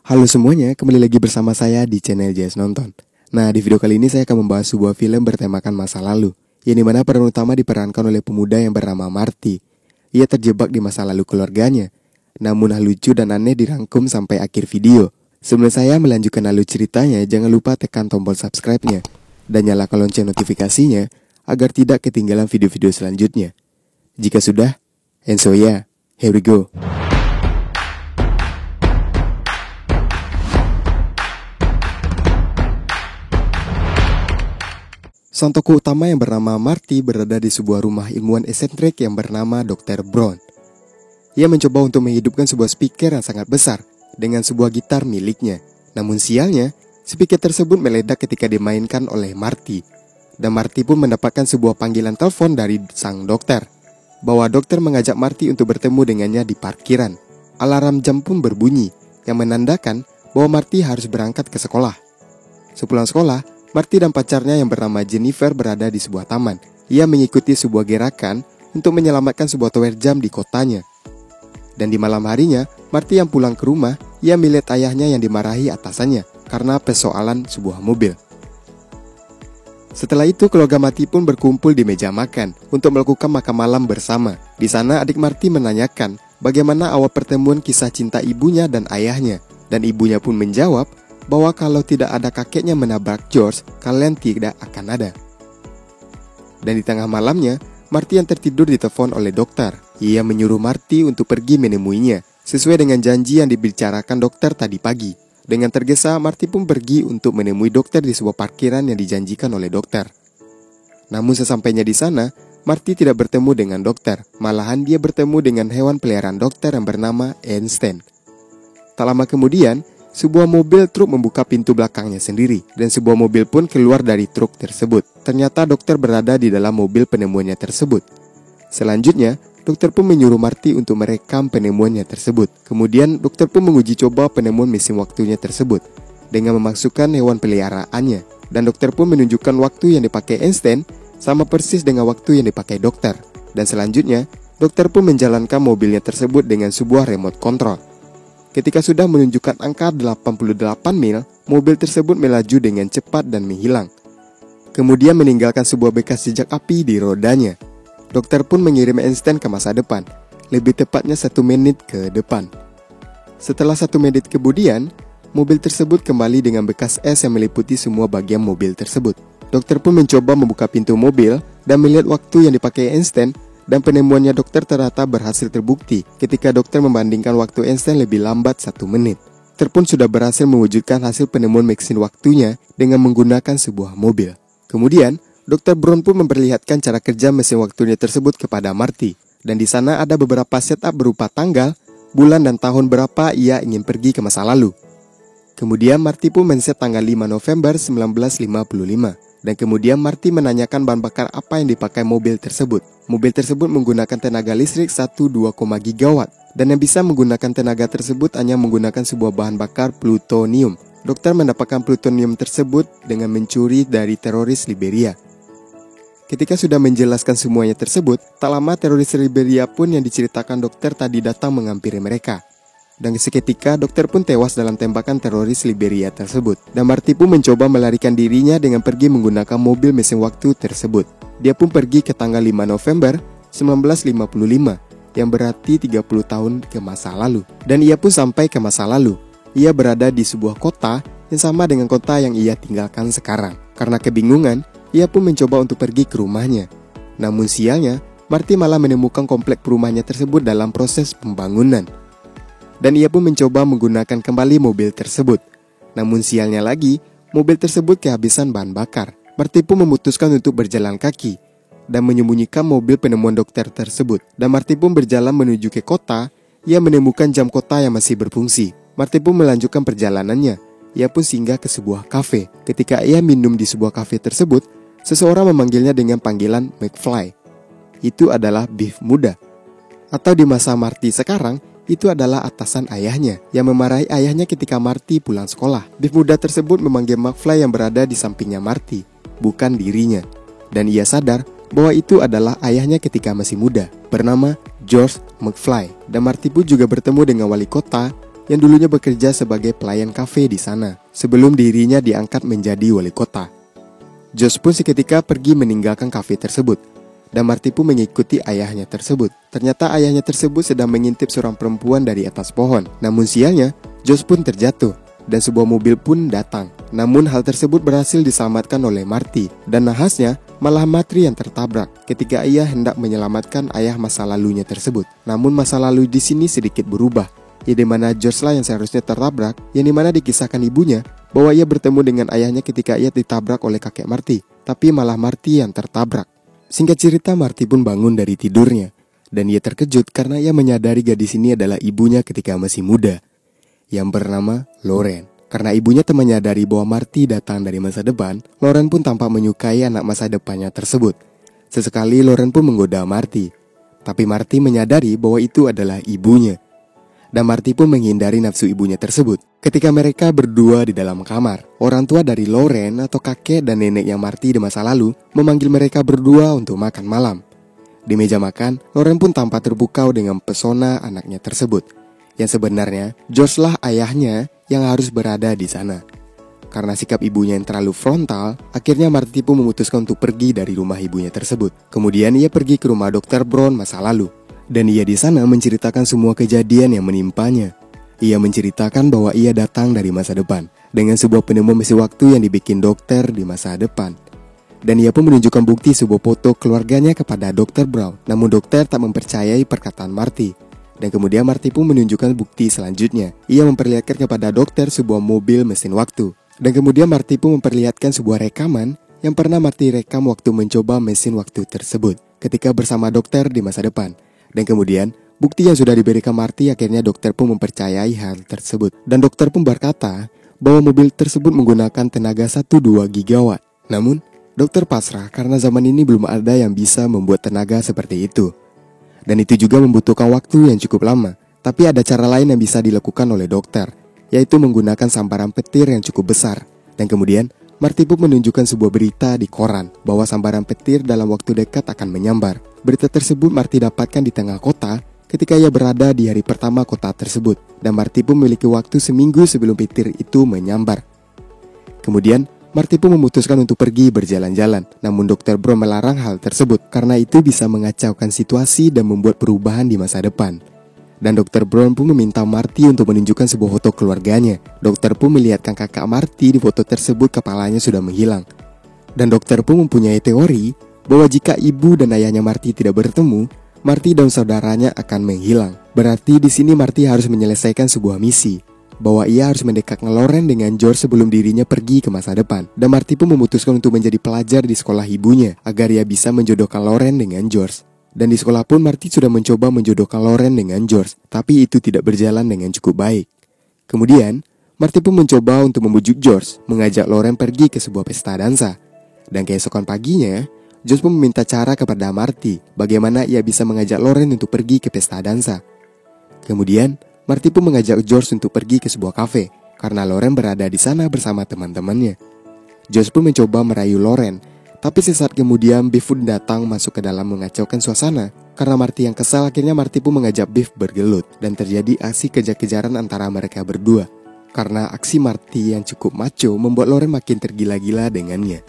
Halo semuanya, kembali lagi bersama saya di channel JS Nonton. Nah, di video kali ini saya akan membahas sebuah film bertemakan masa lalu, yang dimana peran utama diperankan oleh pemuda yang bernama Marty. Ia terjebak di masa lalu keluarganya, namun hal lucu dan aneh dirangkum sampai akhir video. Sebelum saya melanjutkan alur ceritanya, jangan lupa tekan tombol subscribe-nya dan nyalakan lonceng notifikasinya agar tidak ketinggalan video-video selanjutnya. Jika sudah, and so yeah, here we go. Sang tokoh utama yang bernama Marty berada di sebuah rumah ilmuwan eksentrik yang bernama Dr. Brown. Ia mencoba untuk menghidupkan sebuah speaker yang sangat besar dengan sebuah gitar miliknya. Namun sialnya, speaker tersebut meledak ketika dimainkan oleh Marty. Dan Marty pun mendapatkan sebuah panggilan telepon dari sang dokter, bahwa dokter mengajak Marty untuk bertemu dengannya di parkiran. Alarm jam pun berbunyi, yang menandakan bahwa Marty harus berangkat ke sekolah. Sepulang sekolah, Marty dan pacarnya yang bernama Jennifer berada di sebuah taman. Ia mengikuti sebuah gerakan untuk menyelamatkan sebuah tower jam di kotanya. Dan di malam harinya, Marty yang pulang ke rumah, ia melihat ayahnya yang dimarahi atasannya karena persoalan sebuah mobil. Setelah itu, keluarga Marty pun berkumpul di meja makan untuk melakukan makan malam bersama. Di sana, adik Marty menanyakan bagaimana awal pertemuan kisah cinta ibunya dan ayahnya. Dan ibunya pun menjawab bahwa kalau tidak ada kakeknya menabrak George, kalian tidak akan ada. Dan di tengah malamnya, Marty yang tertidur ditelepon oleh dokter. Ia menyuruh Marty untuk pergi menemuinya, sesuai dengan janji yang dibicarakan dokter tadi pagi. Dengan tergesa, Marty pun pergi untuk menemui dokter di sebuah parkiran yang dijanjikan oleh dokter. Namun sesampainya di sana, Marty tidak bertemu dengan dokter. Malahan dia bertemu dengan hewan peliharaan dokter yang bernama Einstein. Tak lama kemudian, sebuah mobil truk membuka pintu belakangnya sendiri, dan sebuah mobil pun keluar dari truk tersebut. Ternyata dokter berada di dalam mobil penemuannya tersebut. Selanjutnya, dokter pun menyuruh Marty untuk merekam penemuannya tersebut. Kemudian, dokter pun menguji coba penemuan mesin waktunya tersebut dengan memasukkan hewan peliharaannya. Dan dokter pun menunjukkan waktu yang dipakai Einstein sama persis dengan waktu yang dipakai dokter. Dan selanjutnya, dokter pun menjalankan mobilnya tersebut dengan sebuah remote control. Ketika sudah menunjukkan angka 88 mil, mobil tersebut melaju dengan cepat dan menghilang. Kemudian meninggalkan sebuah bekas jejak api di rodanya. Dokter pun mengirim Einstein ke masa depan, lebih tepatnya 1 menit ke depan. Setelah 1 menit kemudian, mobil tersebut kembali dengan bekas es yang meliputi semua bagian mobil tersebut. Dokter pun mencoba membuka pintu mobil dan melihat waktu yang dipakai Einstein. Dan penemuannya dokter ternyata berhasil terbukti ketika dokter membandingkan waktu Einstein lebih lambat 1 menit. Dokter pun sudah berhasil mewujudkan hasil penemuan mesin waktunya dengan menggunakan sebuah mobil. Kemudian, Dr. Brown pun memperlihatkan cara kerja mesin waktunya tersebut kepada Marty. Dan di sana ada beberapa setup berupa tanggal, bulan dan tahun berapa ia ingin pergi ke masa lalu. Kemudian Marty pun men-set tanggal 5 November 1955. Dan kemudian Marty menanyakan bahan bakar apa yang dipakai mobil tersebut. Mobil tersebut menggunakan tenaga listrik 1,2 gigawatt. Dan yang bisa menggunakan tenaga tersebut hanya menggunakan sebuah bahan bakar plutonium. Dokter mendapatkan plutonium tersebut dengan mencuri dari teroris Liberia. Ketika sudah menjelaskan semuanya tersebut, tak lama teroris Liberia pun yang diceritakan dokter tadi datang menghampiri mereka. Dan seketika dokter pun tewas dalam tembakan teroris Liberia tersebut. Dan Marty pun mencoba melarikan dirinya dengan pergi menggunakan mobil mesin waktu tersebut. Dia pun pergi ke tanggal 5 November 1955, yang berarti 30 tahun ke masa lalu. Dan ia pun sampai ke masa lalu. Ia berada di sebuah kota yang sama dengan kota yang ia tinggalkan sekarang. Karena kebingungan, ia pun mencoba untuk pergi ke rumahnya. Namun sialnya, Marty malah menemukan komplek perumahannya tersebut dalam proses pembangunan. Dan ia pun mencoba menggunakan kembali mobil tersebut. Namun sialnya lagi, mobil tersebut kehabisan bahan bakar. Marty pun memutuskan untuk berjalan kaki dan menyembunyikan mobil penemuan dokter tersebut. Dan Marty pun berjalan menuju ke kota. Ia menemukan jam kota yang masih berfungsi. Marty pun melanjutkan perjalanannya. Ia pun singgah ke sebuah kafe. Ketika ia minum di sebuah kafe tersebut, seseorang memanggilnya dengan panggilan McFly. Itu adalah Biff muda. Atau di masa Marty sekarang, itu adalah atasan ayahnya yang memarahi ayahnya ketika Marty pulang sekolah. Biff muda tersebut memanggil McFly yang berada di sampingnya Marty, bukan dirinya. Dan ia sadar bahwa itu adalah ayahnya ketika masih muda, bernama George McFly. Dan Marty pun juga bertemu dengan wali kota yang dulunya bekerja sebagai pelayan kafe di sana sebelum dirinya diangkat menjadi wali kota. George pun seketika pergi meninggalkan kafe tersebut dan Marty pun mengikuti ayahnya tersebut. Ternyata ayahnya tersebut sedang mengintip seorang perempuan dari atas pohon. Namun sialnya, George pun terjatuh dan sebuah mobil pun datang. Namun hal tersebut berhasil diselamatkan oleh Marty dan nahasnya malah Marty yang tertabrak ketika ia hendak menyelamatkan ayah masa lalunya tersebut. Namun masa lalu di sini sedikit berubah, ya di mana George lah yang seharusnya tertabrak, yang dimana dikisahkan ibunya bahwa ia bertemu dengan ayahnya ketika ia ditabrak oleh kakek Marty, tapi malah Marty yang tertabrak. Singkat cerita, Marty pun bangun dari tidurnya dan ia terkejut karena ia menyadari gadis ini adalah ibunya ketika masih muda, yang bernama Lauren. Karena ibunya tak menyadari bahwa Marty datang dari masa depan, Lauren pun tampak menyukai anak masa depannya tersebut. Sesekali Lauren pun menggoda Marty, tapi Marty menyadari bahwa itu adalah ibunya. Dan Marty pun menghindari nafsu ibunya tersebut. Ketika mereka berdua di dalam kamar, orang tua dari Lauren atau kakek dan neneknya Marty di masa lalu memanggil mereka berdua untuk makan malam. Di meja makan, Lauren pun tampak terpukau dengan pesona anaknya tersebut. Yang sebenarnya, George lah ayahnya yang harus berada di sana. Karena sikap ibunya yang terlalu frontal, akhirnya Marty pun memutuskan untuk pergi dari rumah ibunya tersebut. Kemudian ia pergi ke rumah Dr. Brown masa lalu. Dan ia di sana menceritakan semua kejadian yang menimpanya. Ia menceritakan bahwa ia datang dari masa depan dengan sebuah penemuan mesin waktu yang dibikin dokter di masa depan. Dan ia pun menunjukkan bukti sebuah foto keluarganya kepada Dr. Brown. Namun dokter tak mempercayai perkataan Marty. Dan kemudian Marty pun menunjukkan bukti selanjutnya. Ia memperlihatkan kepada dokter sebuah mobil mesin waktu. Dan kemudian Marty pun memperlihatkan sebuah rekaman yang pernah Marty rekam waktu mencoba mesin waktu tersebut ketika bersama dokter di masa depan. Dan kemudian bukti yang sudah diberikan Marty, akhirnya dokter pun mempercayai hal tersebut. Dan dokter pun berkata bahwa mobil tersebut menggunakan tenaga 1,2 gigawatt. Namun dokter pasrah karena zaman ini belum ada yang bisa membuat tenaga seperti itu. Dan itu juga membutuhkan waktu yang cukup lama. Tapi ada cara lain yang bisa dilakukan oleh dokter, yaitu menggunakan sambaran petir yang cukup besar. Dan kemudian Marty pun menunjukkan sebuah berita di koran bahwa sambaran petir dalam waktu dekat akan menyambar. Berita tersebut Marty dapatkan di tengah kota ketika ia berada di hari pertama kota tersebut. Dan Marty pun memiliki waktu seminggu sebelum petir itu menyambar. Kemudian Marty pun memutuskan untuk pergi berjalan-jalan. Namun Dr. Brown melarang hal tersebut karena itu bisa mengacaukan situasi dan membuat perubahan di masa depan. Dan Dr. Brown pun meminta Marty untuk menunjukkan sebuah foto keluarganya. Dokter pun melihatkan kakak Marty di foto tersebut kepalanya sudah menghilang. Dan dokter pun mempunyai teori bahwa jika ibu dan ayahnya Marty tidak bertemu, Marty dan saudaranya akan menghilang. Berarti di sini Marty harus menyelesaikan sebuah misi, bahwa ia harus mendekatkan Lauren dengan George sebelum dirinya pergi ke masa depan. Dan Marty pun memutuskan untuk menjadi pelajar di sekolah ibunya agar ia bisa menjodohkan Lauren dengan George. Dan di sekolah pun Marty sudah mencoba menjodohkan Lauren dengan George, tapi itu tidak berjalan dengan cukup baik. Kemudian Marty pun mencoba untuk membujuk George mengajak Lauren pergi ke sebuah pesta dansa. Dan keesokan paginya George pun meminta cara kepada Marty bagaimana ia bisa mengajak Lauren untuk pergi ke pesta dansa. Kemudian Marty pun mengajak George untuk pergi ke sebuah kafe karena Lauren berada di sana bersama teman-temannya. George pun mencoba merayu Lauren, tapi sesaat kemudian Biff pun datang masuk ke dalam mengacaukan suasana. Karena Marty yang kesal, akhirnya Marty pun mengajak Biff bergelut dan terjadi aksi kejar-kejaran antara mereka berdua. Karena aksi Marty yang cukup macho membuat Lauren makin tergila-gila dengannya.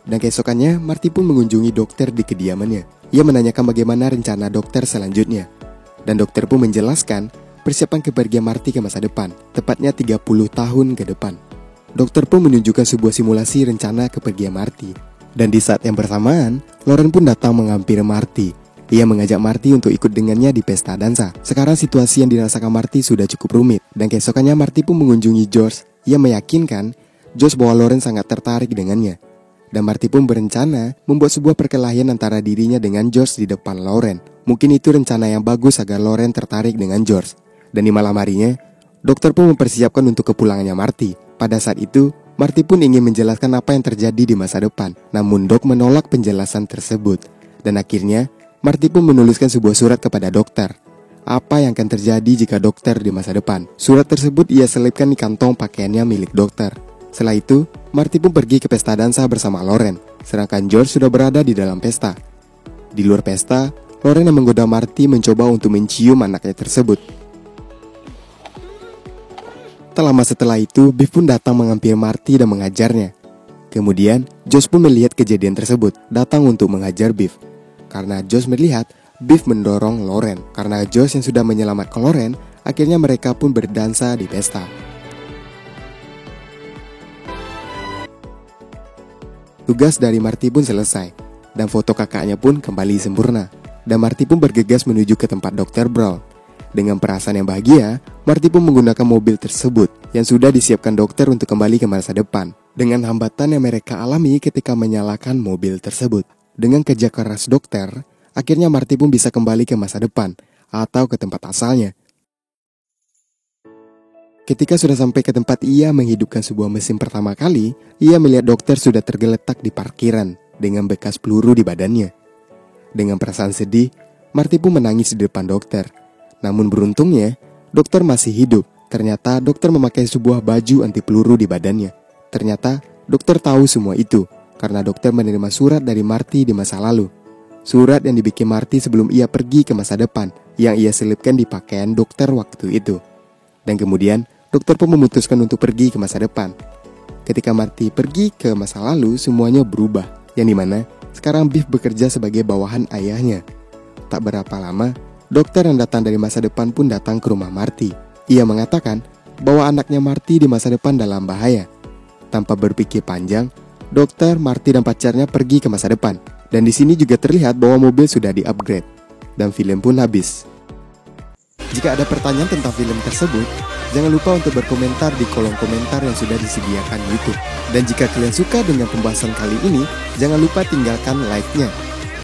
Dan keesokannya, Marty pun mengunjungi dokter di kediamannya. Ia menanyakan bagaimana rencana dokter selanjutnya. Dan dokter pun menjelaskan persiapan kepergian Marty ke masa depan, tepatnya 30 tahun ke depan. Dokter pun menunjukkan sebuah simulasi rencana kepergian Marty. Dan di saat yang bersamaan, Lauren pun datang menghampiri Marty. Ia mengajak Marty untuk ikut dengannya di pesta dansa. Sekarang situasi yang dirasakan Marty sudah cukup rumit. Dan keesokannya Marty pun mengunjungi George. Ia meyakinkan George bahwa Lauren sangat tertarik dengannya. Dan Marty pun berencana membuat sebuah perkelahian antara dirinya dengan George di depan Lauren. Mungkin itu rencana yang bagus agar Lauren tertarik dengan George. Dan di malam harinya, dokter pun mempersiapkan untuk kepulangannya Marty. Pada saat itu, Marty pun ingin menjelaskan apa yang terjadi di masa depan. Namun Doc menolak penjelasan tersebut. Dan akhirnya, Marty pun menuliskan sebuah surat kepada dokter. Apa yang akan terjadi jika dokter di masa depan? Surat tersebut ia selipkan di kantong pakaiannya milik dokter. Setelah itu, Marty pun pergi ke pesta dansa bersama Lauren, sedangkan George sudah berada di dalam pesta. Di luar pesta, Lauren yang menggoda Marty mencoba untuk mencium anaknya tersebut. Tak lama setelah itu, Biff pun datang menghampiri Marty dan mengajarnya. Kemudian, Josh pun melihat kejadian tersebut, datang untuk menghajar Biff. Karena Josh melihat Biff mendorong Lauren. Karena Josh yang sudah menyelamatkan Lauren, akhirnya mereka pun berdansa di pesta. Tugas dari Marty pun selesai, dan foto kakaknya pun kembali sempurna. Dan Marty pun bergegas menuju ke tempat Dr. Brown. Dengan perasaan yang bahagia, Marty pun menggunakan mobil tersebut yang sudah disiapkan dokter untuk kembali ke masa depan. Dengan hambatan yang mereka alami ketika menyalakan mobil tersebut. Dengan kerja keras dokter, akhirnya Marty pun bisa kembali ke masa depan atau ke tempat asalnya. Ketika sudah sampai ke tempat ia menghidupkan sebuah mesin pertama kali, ia melihat dokter sudah tergeletak di parkiran dengan bekas peluru di badannya. Dengan perasaan sedih, Marty pun menangis di depan dokter. Namun beruntungnya, dokter masih hidup. Ternyata dokter memakai sebuah baju anti peluru di badannya. Ternyata dokter tahu semua itu karena dokter menerima surat dari Marty di masa lalu. Surat yang dibikin Marty sebelum ia pergi ke masa depan, yang ia selipkan di pakaian dokter waktu itu. Dan kemudian, dokter pun memutuskan untuk pergi ke masa depan. Ketika Marty pergi ke masa lalu, semuanya berubah. Yang dimana sekarang Biff bekerja sebagai bawahan ayahnya. Tak berapa lama, dokter yang datang dari masa depan pun datang ke rumah Marty. Ia mengatakan bahwa anaknya Marty di masa depan dalam bahaya. Tanpa berpikir panjang, dokter, Marty dan pacarnya pergi ke masa depan. Dan di sini juga terlihat bahwa mobil sudah di-upgrade. Dan film pun habis. Jika ada pertanyaan tentang film tersebut, jangan lupa untuk berkomentar di kolom komentar yang sudah disediakan YouTube. Dan jika kalian suka dengan pembahasan kali ini, jangan lupa tinggalkan like-nya.